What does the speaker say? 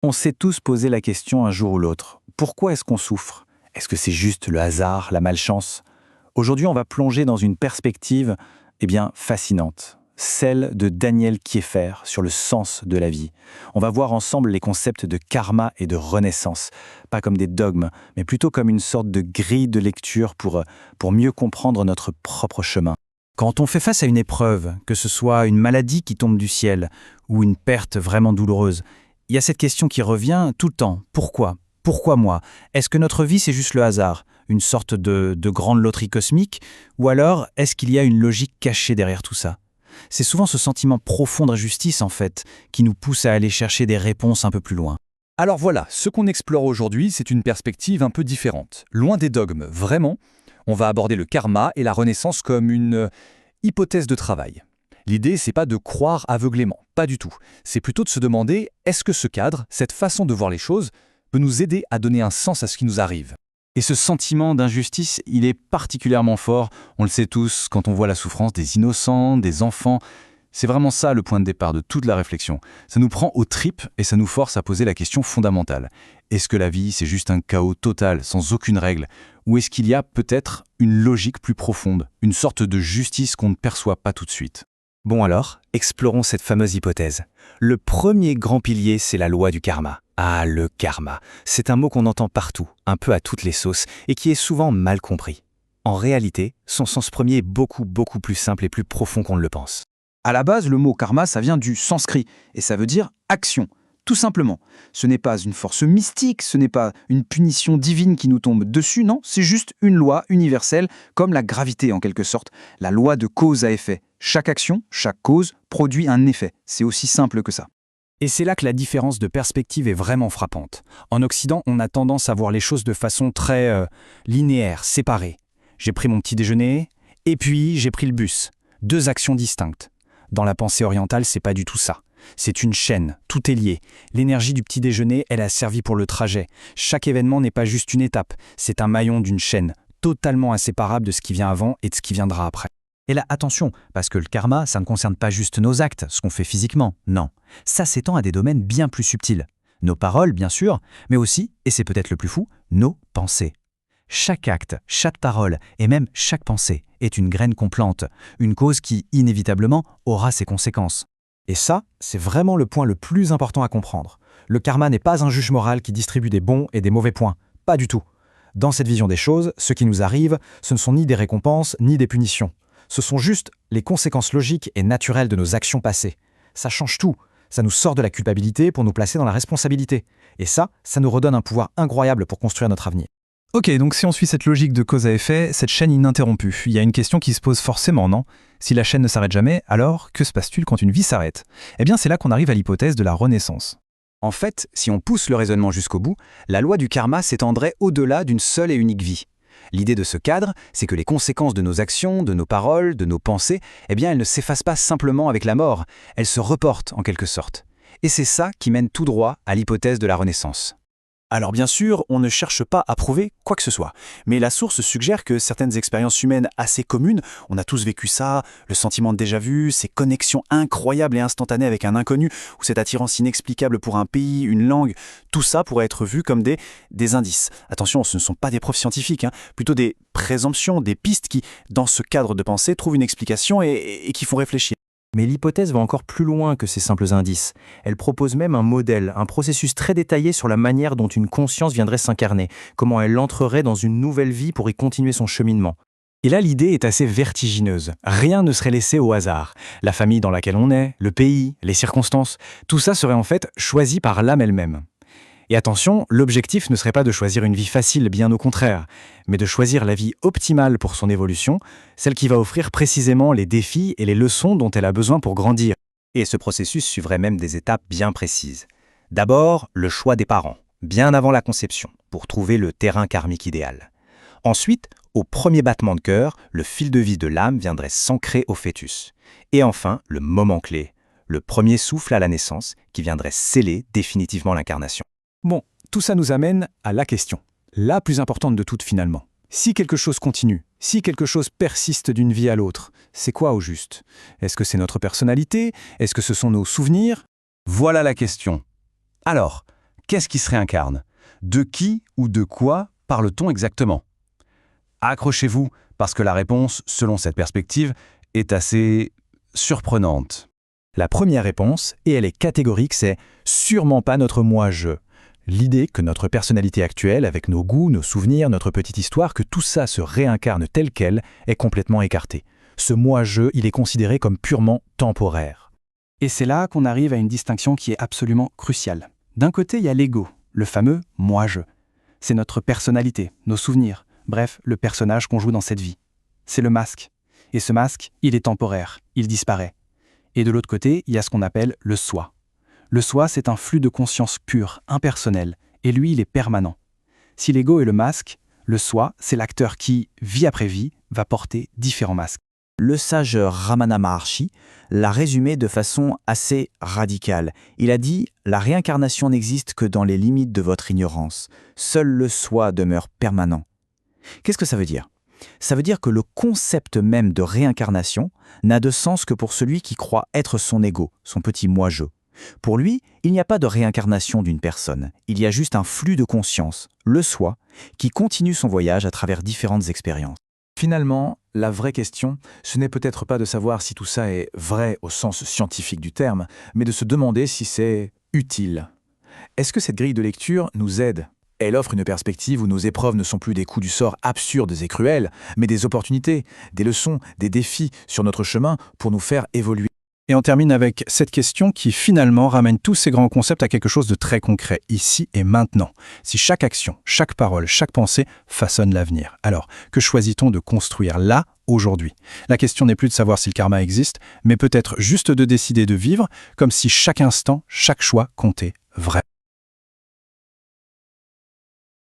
On s'est tous posé la question un jour ou l'autre. Pourquoi est-ce qu'on souffre? Est-ce que c'est juste le hasard, la malchance? Aujourd'hui, on va plonger dans une perspective, fascinante. Celle de Daniel Kieffer sur le sens de la vie. On va voir ensemble les concepts de karma et de renaissance. Pas comme des dogmes, mais plutôt comme une sorte de grille de lecture pour mieux comprendre notre propre chemin. Quand on fait face à une épreuve, que ce soit une maladie qui tombe du ciel ou une perte vraiment douloureuse, il y a cette question qui revient tout le temps. Pourquoi? Pourquoi moi? Est-ce que notre vie, c'est juste le hasard? Une sorte de grande loterie cosmique? Ou alors, est-ce qu'il y a une logique cachée derrière tout ça? C'est souvent ce sentiment profond d'injustice, en fait, qui nous pousse à aller chercher des réponses un peu plus loin. Alors voilà, ce qu'on explore aujourd'hui, c'est une perspective un peu différente. Loin des dogmes, vraiment, on va aborder le karma et la renaissance comme une hypothèse de travail. L'idée, c'est pas de croire aveuglément, pas du tout. C'est plutôt de se demander, est-ce que ce cadre, cette façon de voir les choses, peut nous aider à donner un sens à ce qui nous arrive? Et ce sentiment d'injustice, il est particulièrement fort, on le sait tous, quand on voit la souffrance des innocents, des enfants. C'est vraiment ça le point de départ de toute la réflexion. Ça nous prend aux tripes et ça nous force à poser la question fondamentale. Est-ce que la vie, c'est juste un chaos total, sans aucune règle? Ou est-ce qu'il y a peut-être une logique plus profonde, une sorte de justice qu'on ne perçoit pas tout de suite? Bon alors, explorons cette fameuse hypothèse. Le premier grand pilier, c'est la loi du karma. Ah, le karma. C'est un mot qu'on entend partout, un peu à toutes les sauces, et qui est souvent mal compris. En réalité, son sens premier est beaucoup plus simple et plus profond qu'on ne le pense. À la base, le mot karma, ça vient du sanskrit, et ça veut dire action. Tout simplement. Ce n'est pas une force mystique, ce n'est pas une punition divine qui nous tombe dessus, non, c'est juste une loi universelle, comme la gravité en quelque sorte, la loi de cause à effet. Chaque action, chaque cause, produit un effet. C'est aussi simple que ça. Et c'est là que la différence de perspective est vraiment frappante. En Occident, on a tendance à voir les choses de façon très linéaire, séparée. J'ai pris mon petit déjeuner, et puis j'ai pris le bus. Deux actions distinctes. Dans la pensée orientale, c'est pas du tout ça. C'est une chaîne, tout est lié. L'énergie du petit déjeuner, elle a servi pour le trajet. Chaque événement n'est pas juste une étape, c'est un maillon d'une chaîne, totalement inséparable de ce qui vient avant et de ce qui viendra après. Et là, attention, parce que le karma, ça ne concerne pas juste nos actes, ce qu'on fait physiquement, non. Ça s'étend à des domaines bien plus subtils. Nos paroles, bien sûr, mais aussi, et c'est peut-être le plus fou, nos pensées. Chaque acte, chaque parole et même chaque pensée est une graine qu'on plante, une cause qui, inévitablement, aura ses conséquences. Et ça, c'est vraiment le point le plus important à comprendre. Le karma n'est pas un juge moral qui distribue des bons et des mauvais points. Pas du tout. Dans cette vision des choses, ce qui nous arrive, ce ne sont ni des récompenses, ni des punitions. Ce sont juste les conséquences logiques et naturelles de nos actions passées. Ça change tout. Ça nous sort de la culpabilité pour nous placer dans la responsabilité. Et ça nous redonne un pouvoir incroyable pour construire notre avenir. Ok, donc si on suit cette logique de cause à effet, cette chaîne ininterrompue, il y a une question qui se pose forcément, non? Si la chaîne ne s'arrête jamais, alors que se passe-t-il quand une vie s'arrête? Eh bien, c'est là qu'on arrive à l'hypothèse de la renaissance. En fait, si on pousse le raisonnement jusqu'au bout, la loi du karma s'étendrait au-delà d'une seule et unique vie. L'idée de ce cadre, c'est que les conséquences de nos actions, de nos paroles, de nos pensées, elles ne s'effacent pas simplement avec la mort, elles se reportent en quelque sorte. Et c'est ça qui mène tout droit à l'hypothèse de la renaissance. Alors bien sûr, on ne cherche pas à prouver quoi que ce soit, mais la source suggère que certaines expériences humaines assez communes, on a tous vécu ça, le sentiment de déjà-vu, ces connexions incroyables et instantanées avec un inconnu, ou cette attirance inexplicable pour un pays, une langue, tout ça pourrait être vu comme des indices. Attention, ce ne sont pas des preuves scientifiques, plutôt des présomptions, des pistes qui, dans ce cadre de pensée, trouvent une explication et qui font réfléchir. Mais l'hypothèse va encore plus loin que ces simples indices. Elle propose même un modèle, un processus très détaillé sur la manière dont une conscience viendrait s'incarner, comment elle entrerait dans une nouvelle vie pour y continuer son cheminement. Et là, l'idée est assez vertigineuse. Rien ne serait laissé au hasard. La famille dans laquelle on est, le pays, les circonstances, tout ça serait en fait choisi par l'âme elle-même. Et attention, l'objectif ne serait pas de choisir une vie facile, bien au contraire, mais de choisir la vie optimale pour son évolution, celle qui va offrir précisément les défis et les leçons dont elle a besoin pour grandir. Et ce processus suivrait même des étapes bien précises. D'abord, le choix des parents, bien avant la conception, pour trouver le terrain karmique idéal. Ensuite, au premier battement de cœur, le fil de vie de l'âme viendrait s'ancrer au fœtus. Et enfin, le moment clé, le premier souffle à la naissance qui viendrait sceller définitivement l'incarnation. Bon, tout ça nous amène à la question, la plus importante de toutes finalement. Si quelque chose continue, si quelque chose persiste d'une vie à l'autre, c'est quoi au juste? Est-ce que c'est notre personnalité? Est-ce que ce sont nos souvenirs? Voilà la question. Alors, qu'est-ce qui se réincarne? De qui ou de quoi parle-t-on exactement? Accrochez-vous, parce que la réponse, selon cette perspective, est assez surprenante. La première réponse, et elle est catégorique, c'est sûrement pas notre moi-je. L'idée que notre personnalité actuelle, avec nos goûts, nos souvenirs, notre petite histoire, que tout ça se réincarne tel quel, est complètement écartée. Ce moi-je, il est considéré comme purement temporaire. Et c'est là qu'on arrive à une distinction qui est absolument cruciale. D'un côté, il y a l'ego, le fameux « moi-je ». C'est notre personnalité, nos souvenirs, bref, le personnage qu'on joue dans cette vie. C'est le masque. Et ce masque, il est temporaire, il disparaît. Et de l'autre côté, il y a ce qu'on appelle le soi. Le soi, c'est un flux de conscience pur, impersonnel, et lui, il est permanent. Si l'ego est le masque, le soi, c'est l'acteur qui, vie après vie, va porter différents masques. Le sage Ramana Maharshi l'a résumé de façon assez radicale. Il a dit « La réincarnation n'existe que dans les limites de votre ignorance. Seul le soi demeure permanent. » Qu'est-ce que ça veut dire ? Ça veut dire que le concept même de réincarnation n'a de sens que pour celui qui croit être son ego, son petit moi-je. Pour lui, il n'y a pas de réincarnation d'une personne. Il y a juste un flux de conscience, le soi, qui continue son voyage à travers différentes expériences. Finalement, la vraie question, ce n'est peut-être pas de savoir si tout ça est vrai au sens scientifique du terme, mais de se demander si c'est utile. Est-ce que cette grille de lecture nous aide ? Elle offre une perspective où nos épreuves ne sont plus des coups du sort absurdes et cruels, mais des opportunités, des leçons, des défis sur notre chemin pour nous faire évoluer. Et on termine avec cette question qui finalement ramène tous ces grands concepts à quelque chose de très concret, ici et maintenant. Si chaque action, chaque parole, chaque pensée façonne l'avenir, alors que choisit-on de construire là, aujourd'hui ? La question n'est plus de savoir si le karma existe, mais peut-être juste de décider de vivre comme si chaque instant, chaque choix comptait vraiment.